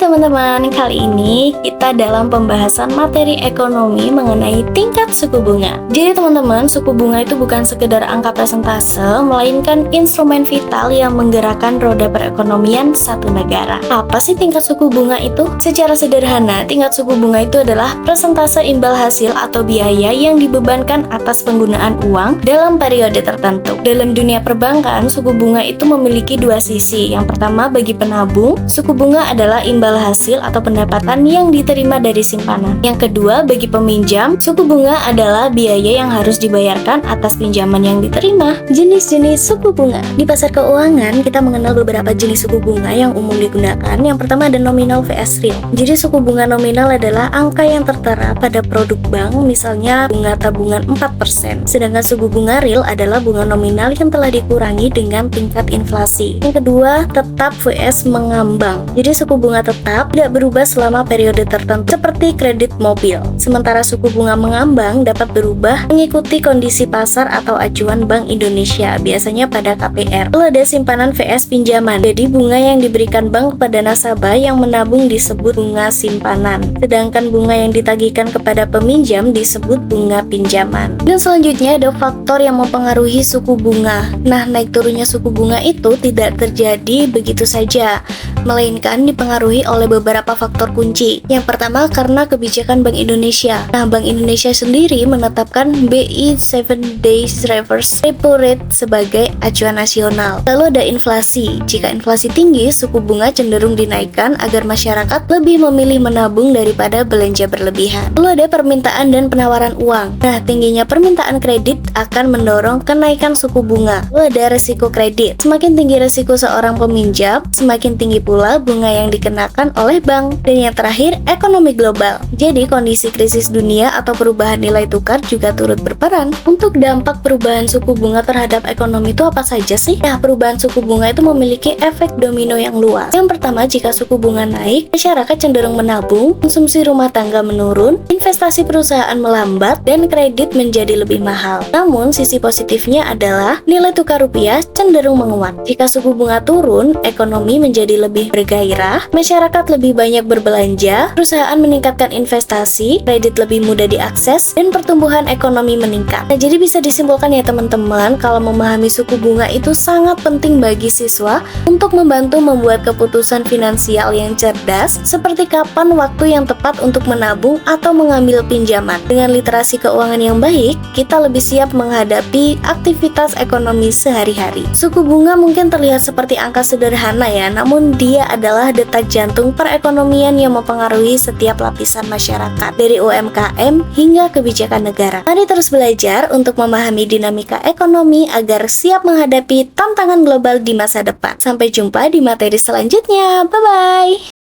teman-teman, kali ini kita dalam pembahasan materi ekonomi mengenai tingkat suku bunga. Jadi teman-teman, suku bunga itu bukan sekedar angka persentase, melainkan instrumen vital yang menggerakkan roda perekonomian satu negara. Apa sih tingkat suku bunga itu? Secara sederhana, tingkat suku bunga itu adalah persentase imbal hasil atau biaya yang dibebankan atas penggunaan uang dalam periode tertentu. Dalam dunia perbankan, suku bunga itu memiliki dua sisi. Yang pertama, bagi penabung, suku bunga adalah imbal hasil atau pendapatan yang diterima dari simpanan. Yang kedua, bagi peminjam, suku bunga adalah biaya yang harus dibayarkan atas pinjaman yang diterima. Jenis-jenis suku bunga. Di pasar keuangan, kita mengenal beberapa jenis suku bunga yang umum digunakan. Yang pertama ada nominal vs real. Jadi suku bunga nominal adalah angka yang tertera pada produk bank, misalnya bunga tabungan 4%. Sedangkan suku bunga real adalah bunga nominal yang telah dikurangi dengan tingkat inflasi. Yang kedua, tetap vs mengambang. Jadi suku bunga tetap tidak berubah selama periode tertentu seperti kredit mobil. Sementara suku bunga mengambang dapat berubah mengikuti kondisi pasar atau acuan Bank Indonesia, biasanya pada KPR. Lalu ada simpanan vs pinjaman. Jadi bunga yang diberikan bank kepada nasabah yang menabung disebut bunga simpanan. Sedangkan bunga yang ditagihkan kepada peminjam disebut bunga pinjaman. Dan selanjutnya ada faktor yang mempengaruhi suku bunga. Nah, naik turunnya suku bunga itu tidak terjadi begitu saja, melainkan dipengaruhi oleh beberapa faktor kunci. Yang pertama, karena kebijakan Bank Indonesia. Nah, Bank Indonesia sendiri menetapkan BI 7 Days Reverse Repo Rate sebagai acuan nasional. Lalu ada inflasi. Jika inflasi tinggi, suku bunga cenderung dinaikkan agar masyarakat lebih memilih menabung daripada belanja berlebihan. Lalu ada permintaan dan penawaran uang. Nah, tingginya permintaan kredit akan mendorong kenaikan suku bunga. Lalu ada resiko kredit. Semakin tinggi resiko seorang peminjam, semakin tinggi pula bunga yang dikenakan oleh bank. Dan yang terakhir, ekonomi global. Jadi kondisi krisis dunia atau perubahan nilai tukar juga turut berperan. Untuk dampak perubahan suku bunga terhadap ekonomi itu apa saja sih? Nah, perubahan suku bunga itu memiliki efek domino yang luas. Yang pertama, jika suku bunga naik, masyarakat cenderung menabung, konsumsi rumah tangga menurun, investasi perusahaan melambat, dan kredit menjadi lebih mahal. Namun, sisi positifnya adalah nilai tukar rupiah cenderung menguat. Jika suku bunga turun, ekonomi menjadi lebih bergairah, masyarakat lebih banyak berbelanja, perusahaan meningkatkan investasi, kredit lebih mudah diakses, dan pertumbuhan ekonomi meningkat. Nah, jadi bisa disimpulkan ya teman-teman, kalau memahami suku bunga itu sangat penting bagi siswa untuk membantu membuat keputusan finansial yang cerdas, seperti kapan waktu yang tepat untuk menabung atau mengambil pinjaman. Dengan literasi keuangan yang baik, kita lebih siap menghadapi aktivitas ekonomi sehari-hari. Suku bunga mungkin terlihat seperti angka sederhana ya, namun dia adalah detak jantung perekonomian yang mempengaruhi setiap lapisan masyarakat, dari UMKM hingga kebijakan negara. Mari terus belajar untuk memahami dinamika ekonomi agar siap menghadapi tantangan global di masa depan. Sampai jumpa di materi selanjutnya. Bye-bye!